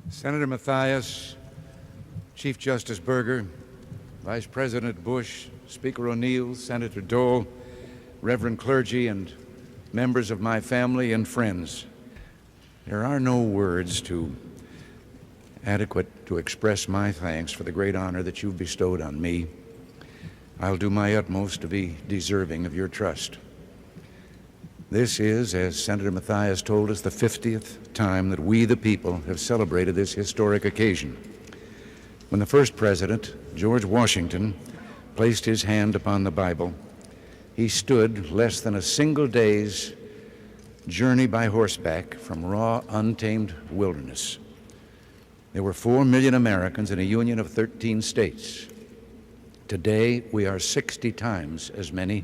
Senator Mathias, Chief Justice Berger, Vice President Bush, Speaker O'Neill, Senator Dole, Reverend clergy, and members of my family and friends. There are no words adequate to express my thanks for the great honor that you've bestowed on me. I'll do my utmost to be deserving of your trust. This is, as Senator Mathias told us, the 50th time that we, the people, have celebrated this historic occasion. When the first president, George Washington, placed his hand upon the Bible, he stood less than a single day's journey by horseback from raw, untamed wilderness. There were 4 million Americans in a union of 13 states. Today, we are 60 times as many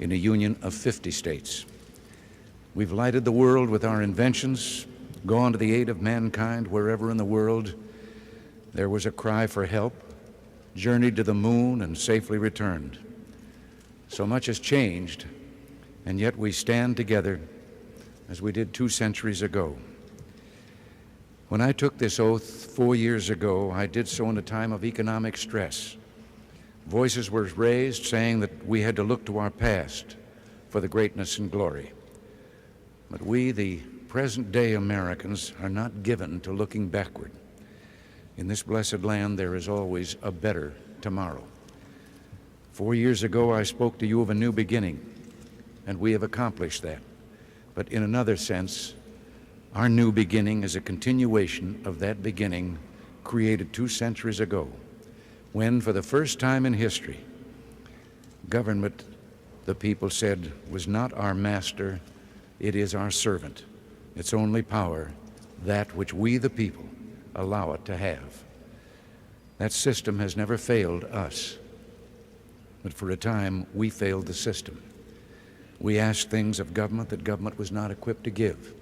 in a union of 50 states. We've lighted the world with our inventions, gone to the aid of mankind wherever in the world there was a cry for help, journeyed to the moon and safely returned. So much has changed, and yet we stand together as we did 2 centuries ago. When I took this oath 4 years ago, I did so in a time of economic stress. Voices were raised saying that we had to look to our past for the greatness and glory. But we, the present-day Americans, are not given to looking backward. In this blessed land, there is always a better tomorrow. 4 years ago, I spoke to you of a new beginning, and we have accomplished that. But in another sense, our new beginning is a continuation of that beginning created 2 centuries ago, when, for the first time in history, government, the people said, was not our master, it is our servant. Its only power, that which we, the people, allow it to have. That system has never failed us, but for a time, we failed the system. We asked things of government that government was not equipped to give.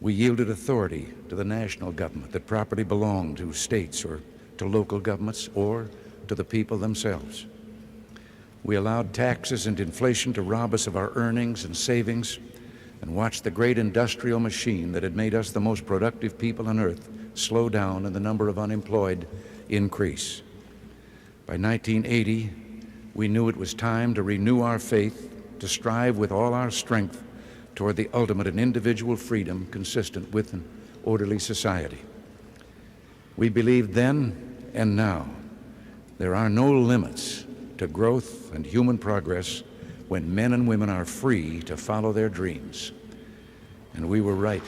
We yielded authority to the national government that properly belonged to states or to local governments or to the people themselves. We allowed taxes and inflation to rob us of our earnings and savings and watched the great industrial machine that had made us the most productive people on earth slow down and the number of unemployed increase. By 1980, we knew it was time to renew our faith, to strive with all our strength toward the ultimate in individual freedom consistent with an orderly society. We believed then and now there are no limits to growth and human progress when men and women are free to follow their dreams. And we were right.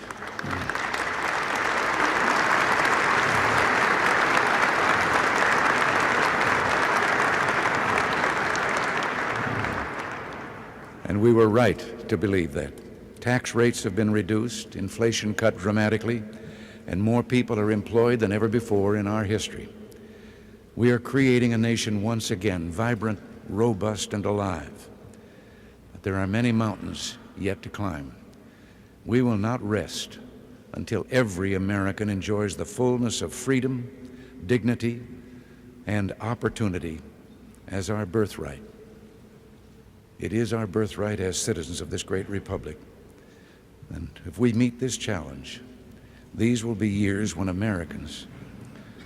And we were right to believe that. Tax rates have been reduced, inflation cut dramatically, and more people are employed than ever before in our history. We are creating a nation once again, vibrant, robust, and alive. But there are many mountains yet to climb. We will not rest until every American enjoys the fullness of freedom, dignity, and opportunity as our birthright. It is our birthright as citizens of this great republic. And if we meet this challenge, these will be years when Americans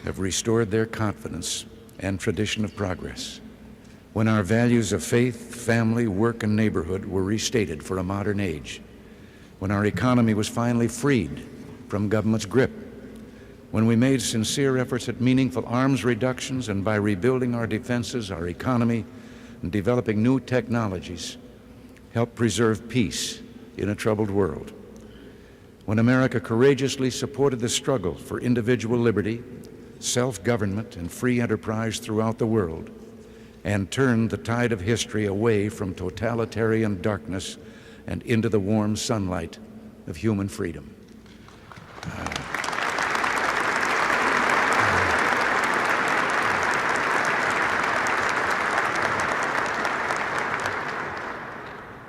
have restored their confidence and tradition of progress, when our values of faith, family, work, and neighborhood were restated for a modern age, when our economy was finally freed from government's grip, when we made sincere efforts at meaningful arms reductions and by rebuilding our defenses, our economy, and developing new technologies, helped preserve peace in a troubled world. When America courageously supported the struggle for individual liberty, self-government, and free enterprise throughout the world, and turned the tide of history away from totalitarian darkness and into the warm sunlight of human freedom.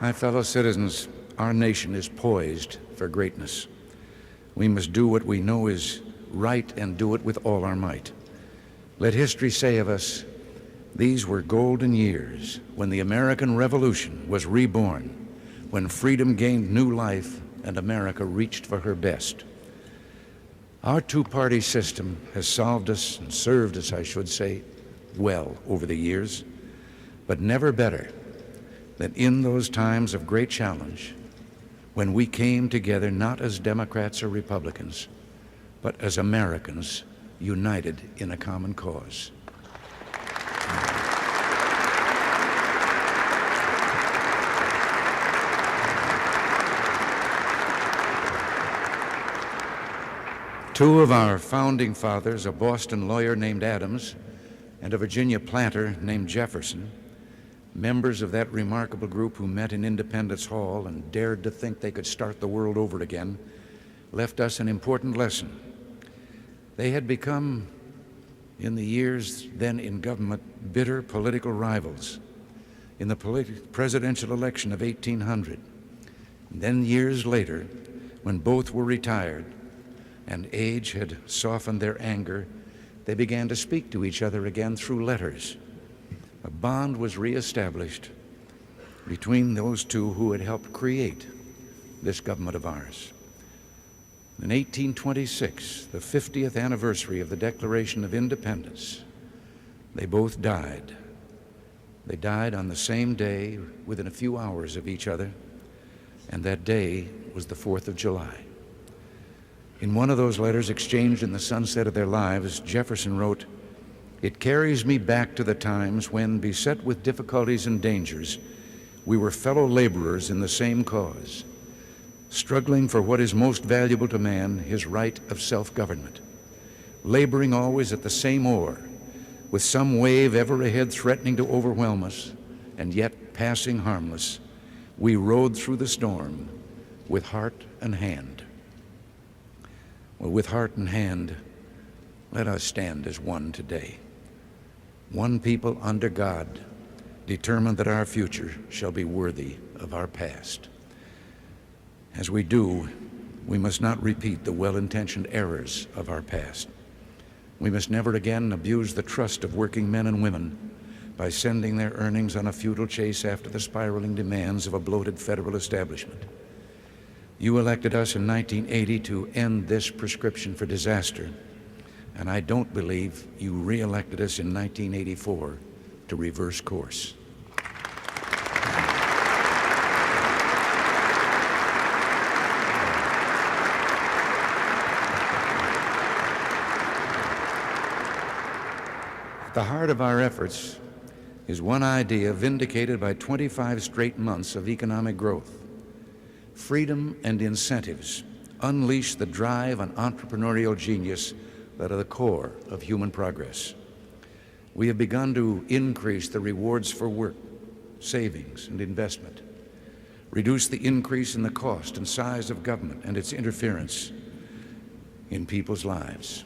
My fellow citizens, our nation is poised for greatness. We must do what we know is right and do it with all our might. Let history say of us, these were golden years when the American Revolution was reborn, when freedom gained new life and America reached for her best. Our two-party system has solved us and served us, I should say, well over the years, but never better than in those times of great challenge when we came together not as Democrats or Republicans, but as Americans united in a common cause. Two of our founding fathers, a Boston lawyer named Adams and a Virginia planter named Jefferson, members of that remarkable group who met in Independence Hall and dared to think they could start the world over again, left us an important lesson. They had become, in the years then in government, bitter political rivals. In the presidential election of 1800, and then years later, when both were retired and age had softened their anger, they began to speak to each other again through letters. A bond was reestablished between those two who had helped create this government of ours. In 1826, the 50th anniversary of the Declaration of Independence, they both died. They died on the same day, within a few hours of each other, and that day was the 4th of July. In one of those letters exchanged in the sunset of their lives, Jefferson wrote, "It carries me back to the times when, beset with difficulties and dangers, we were fellow laborers in the same cause, struggling for what is most valuable to man, his right of self-government, laboring always at the same oar, with some wave ever ahead threatening to overwhelm us, and yet passing harmless, we rode through the storm with heart and hand." Well, with heart and hand, let us stand as one today. One people under God, determined that our future shall be worthy of our past. As we do, we must not repeat the well-intentioned errors of our past. We must never again abuse the trust of working men and women by sending their earnings on a futile chase after the spiraling demands of a bloated federal establishment. You elected us in 1980 to end this prescription for disaster, and I don't believe you re-elected us in 1984 to reverse course. At the heart of our efforts is one idea vindicated by 25 straight months of economic growth. Freedom and incentives unleash the drive and entrepreneurial genius that are the core of human progress. We have begun to increase the rewards for work, savings, and investment, reduce the increase in the cost and size of government and its interference in people's lives.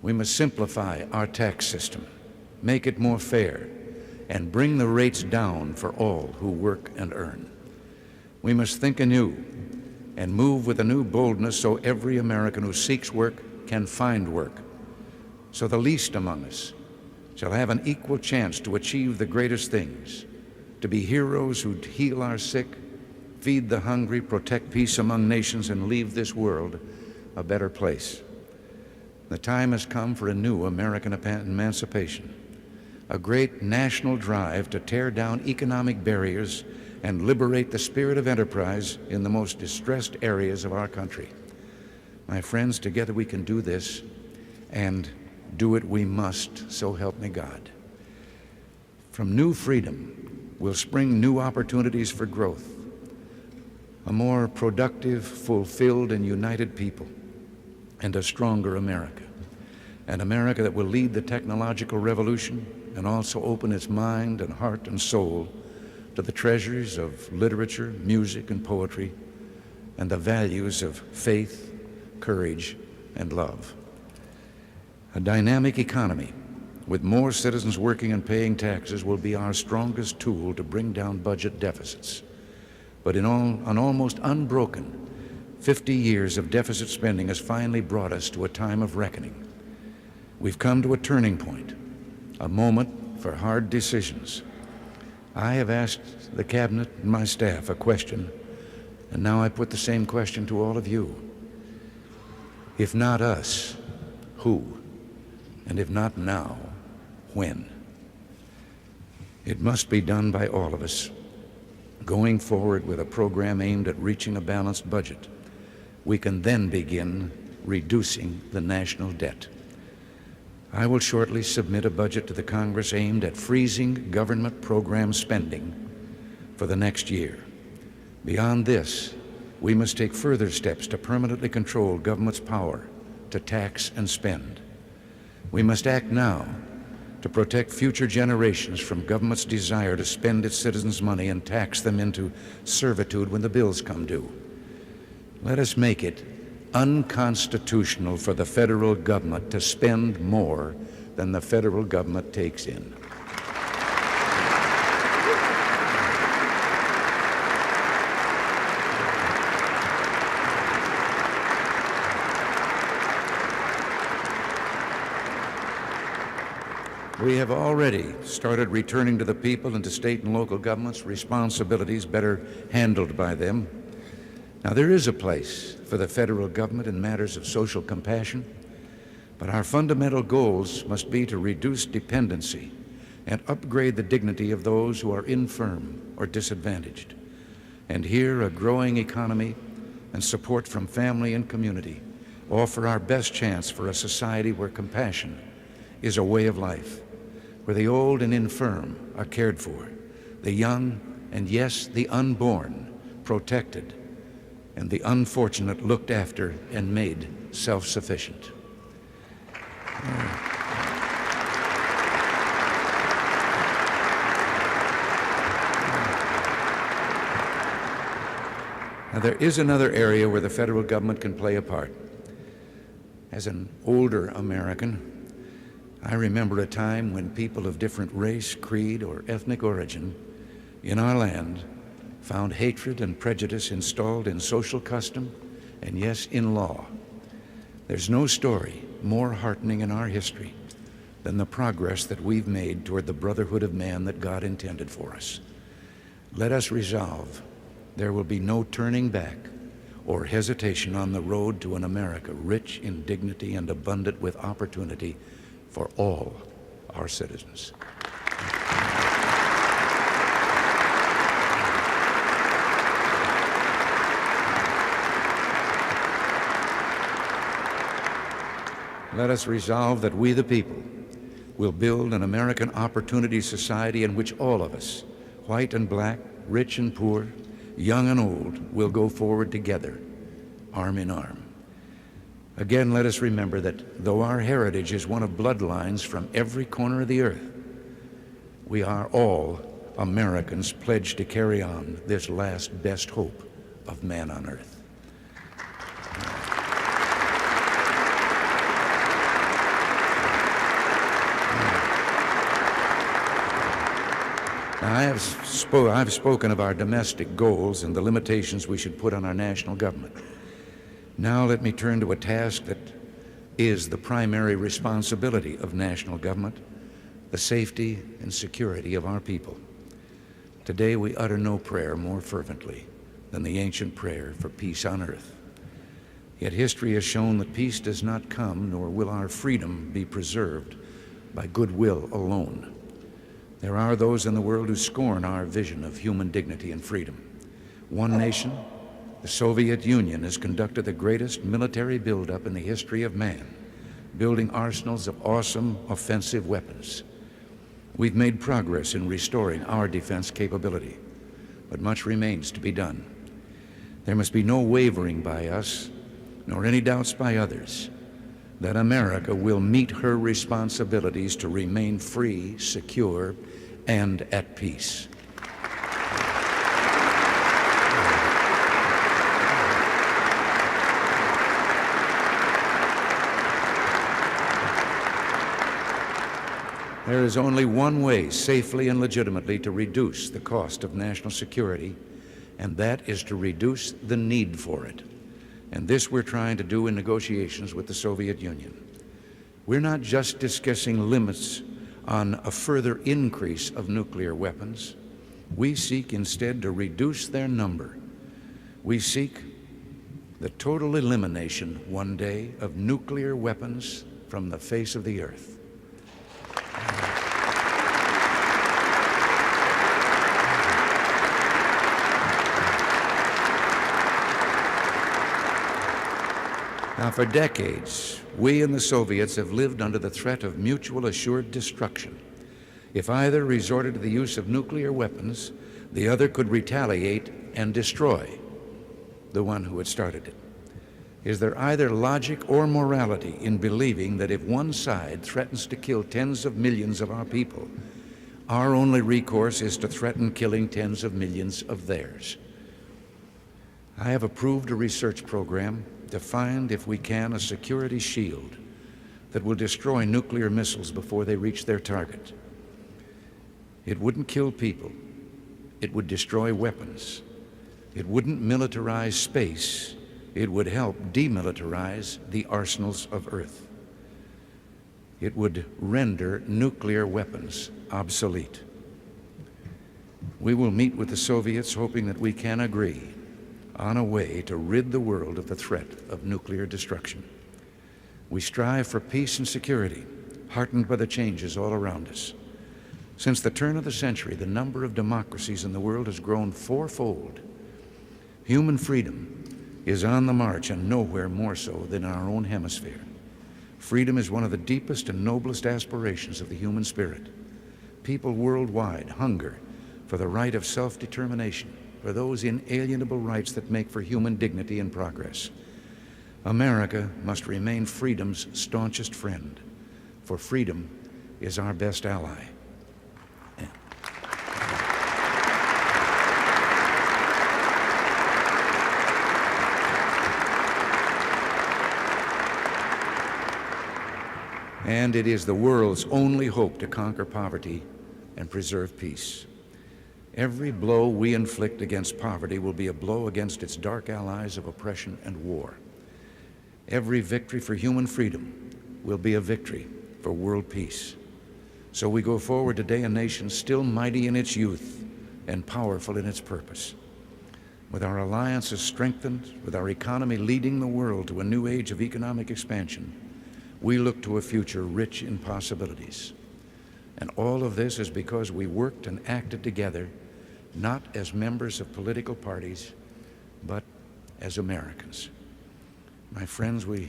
We must simplify our tax system, make it more fair, and bring the rates down for all who work and earn. We must think anew and move with a new boldness so every American who seeks work can find work, so the least among us shall have an equal chance to achieve the greatest things, to be heroes who heal our sick, feed the hungry, protect peace among nations, and leave this world a better place. The time has come for a new American emancipation, a great national drive to tear down economic barriers and liberate the spirit of enterprise in the most distressed areas of our country. My friends, together we can do this, and do it we must, so help me God. From new freedom will spring new opportunities for growth, a more productive, fulfilled, and united people, and a stronger America. An America that will lead the technological revolution and also open its mind and heart and soul to the treasures of literature, music, and poetry, and the values of faith, courage, and love. A dynamic economy with more citizens working and paying taxes will be our strongest tool to bring down budget deficits. But an almost unbroken 50 years of deficit spending has finally brought us to a time of reckoning. We've come to a turning point, a moment for hard decisions. I have asked the Cabinet and my staff a question, and now I put the same question to all of you. If not us, who? And if not now, when? It must be done by all of us. Going forward with a program aimed at reaching a balanced budget, we can then begin reducing the national debt. I will shortly submit a budget to the Congress aimed at freezing government program spending for the next year. Beyond this, we must take further steps to permanently control government's power to tax and spend. We must act now to protect future generations from government's desire to spend its citizens' money and tax them into servitude when the bills come due. Let us make it unconstitutional for the federal government to spend more than the federal government takes in. We have already started returning to the people and to state and local governments responsibilities better handled by them. Now, there is a place for the federal government in matters of social compassion, but our fundamental goals must be to reduce dependency and upgrade the dignity of those who are infirm or disadvantaged. And here, a growing economy and support from family and community offer our best chance for a society where compassion is a way of life, where the old and infirm are cared for, the young and, yes, the unborn protected, and the unfortunate looked after and made self-sufficient. Now, there is another area where the federal government can play a part. As an older American, I remember a time when people of different race, creed, or ethnic origin in our land found hatred and prejudice installed in social custom and, yes, in law. There's no story more heartening in our history than the progress that we've made toward the brotherhood of man that God intended for us. Let us resolve there will be no turning back or hesitation on the road to an America rich in dignity and abundant with opportunity for all our citizens. Let us resolve that we, the people, will build an American opportunity society in which all of us, white and black, rich and poor, young and old, will go forward together, arm in arm. Again, let us remember that though our heritage is one of bloodlines from every corner of the earth, we are all Americans pledged to carry on this last best hope of man on earth. Now, I've spoken of our domestic goals and the limitations we should put on our national government. Now let me turn to a task that is the primary responsibility of national government, the safety and security of our people. Today we utter no prayer more fervently than the ancient prayer for peace on earth. Yet history has shown that peace does not come, nor will our freedom be preserved by goodwill alone. There are those in the world who scorn our vision of human dignity and freedom. One nation, the Soviet Union, has conducted the greatest military buildup in the history of man, building arsenals of awesome offensive weapons. We've made progress in restoring our defense capability, but much remains to be done. There must be no wavering by us, nor any doubts by others, that America will meet her responsibilities to remain free, secure, and at peace. There is only one way safely and legitimately to reduce the cost of national security, and that is to reduce the need for it. And this we're trying to do in negotiations with the Soviet Union. We're not just discussing limits on a further increase of nuclear weapons. We seek instead to reduce their number. We seek the total elimination one day of nuclear weapons from the face of the earth. Now, for decades, we and the Soviets have lived under the threat of mutual assured destruction. If either resorted to the use of nuclear weapons, the other could retaliate and destroy the one who had started it. Is there either logic or morality in believing that if one side threatens to kill tens of millions of our people, our only recourse is to threaten killing tens of millions of theirs? I have approved a research program to find, if we can, a security shield that will destroy nuclear missiles before they reach their target. It wouldn't kill people. It would destroy weapons. It wouldn't militarize space. It would help demilitarize the arsenals of Earth. It would render nuclear weapons obsolete. We will meet with the Soviets hoping that we can agree on a way to rid the world of the threat of nuclear destruction. We strive for peace and security, heartened by the changes all around us. Since the turn of the century, the number of democracies in the world has grown fourfold. Human freedom is on the march, and nowhere more so than in our own hemisphere. Freedom is one of the deepest and noblest aspirations of the human spirit. People worldwide hunger for the right of self-determination, for those inalienable rights that make for human dignity and progress. America must remain freedom's staunchest friend, for freedom is our best ally. And it is the world's only hope to conquer poverty and preserve peace. Every blow we inflict against poverty will be a blow against its dark allies of oppression and war. Every victory for human freedom will be a victory for world peace. So we go forward today, a nation still mighty in its youth and powerful in its purpose. With our alliances strengthened, with our economy leading the world to a new age of economic expansion, we look to a future rich in possibilities. And all of this is because we worked and acted together, not as members of political parties, but as Americans. My friends, we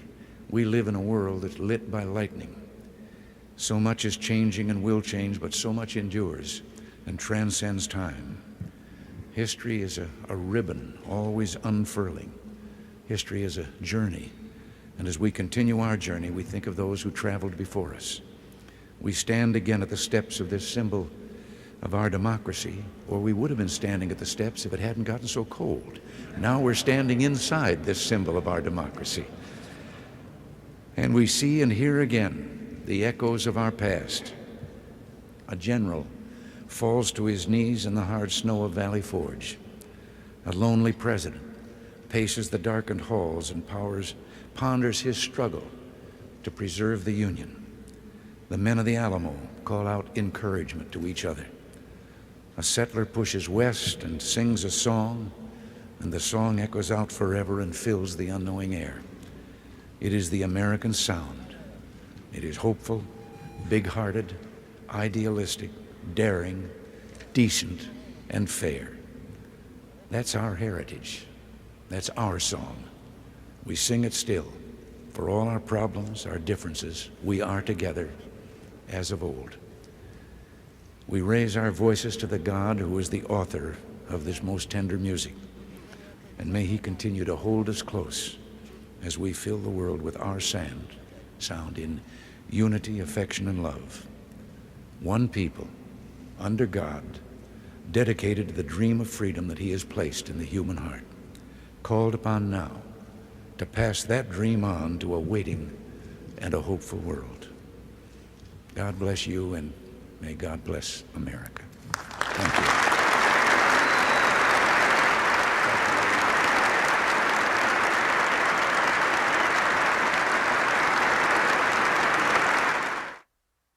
live in a world that's lit by lightning. So much is changing and will change, but so much endures and transcends time. History is a ribbon, always unfurling. History is a journey. And as we continue our journey, we think of those who traveled before us. We stand again at the steps of this symbol of our democracy, or we would have been standing at the steps if it hadn't gotten so cold. Now we're standing inside this symbol of our democracy. And we see and hear again the echoes of our past. A general falls to his knees in the hard snow of Valley Forge. A lonely president paces the darkened halls and ponders his struggle to preserve the Union. The men of the Alamo call out encouragement to each other. A settler pushes west and sings a song, and the song echoes out forever and fills the unknowing air. It is the American sound. It is hopeful, big-hearted, idealistic, daring, decent, and fair. That's our heritage. That's our song. We sing it still. For all our problems, our differences, we are together as of old. We raise our voices to the God who is the author of this most tender music. And may he continue to hold us close as we fill the world with our sound in unity, affection, and love. One people, under God, dedicated to the dream of freedom that he has placed in the human heart, called upon now to pass that dream on to a waiting and a hopeful world. God bless you, and may God bless America. Thank you.